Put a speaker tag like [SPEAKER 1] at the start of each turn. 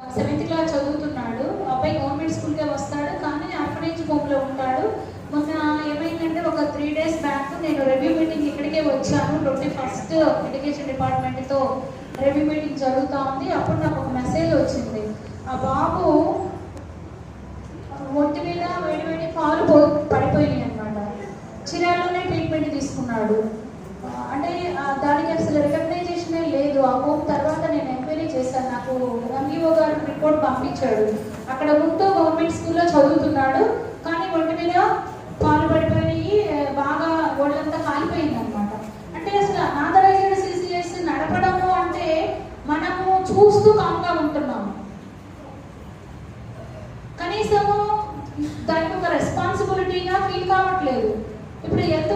[SPEAKER 1] 7th class చదువుతున్నాడు. అబ్బాయి government స్కూల్కే వస్తాడు, కానీ ఆర్ఫనేజ్ హోమ్లో ఉంటాడు. మొన్న ఏమైందంటే ఒక 3 days బ్యాక్ నేను రివ్యూ మీటింగ్ ఇక్కడికే వచ్చాను. 21st ఎడ్యుకేషన్ డిపార్ట్మెంట్తో రివ్యూ మీటింగ్ జరుగుతూ ఉంది. అప్పుడు నాకు ఒక మెసేజ్ వచ్చింది. ఆ బాబు ఒంటి మీద వేడి పాలు పడిపోయినాయి అన్నమాట. చిరాల్లోనే ట్రీట్మెంట్ తీసుకున్నాడు. అంటే దానికి అసలు రికగ్నైజేషనే లేదు. ఆ హోమ్ తర్వాత నేను ఎంక్వైరీ చేశాను. నాకు ఎంఈఓ గారు రిపోర్ట్ పంపించాడు. అక్కడ ఉంటూ గవర్నమెంట్ స్కూల్లో చదువుతున్నాడు, కానీ ఒంటి మీద పాలు పడిపోయి బాగా ఒళ్ళంతా కాలిపోయింది అనమాట. అంటే అసలు అనాథరైజ్డ్ సిసిఎస్ నడపడము అంటే మనము చూస్తూ కామ్గా ఉంటున్నాము, కనీసము దానికి ఒక రెస్పాన్సిబిలిటీగా ఫీల్ కావట్లేదు. ఇప్పుడు ఎంత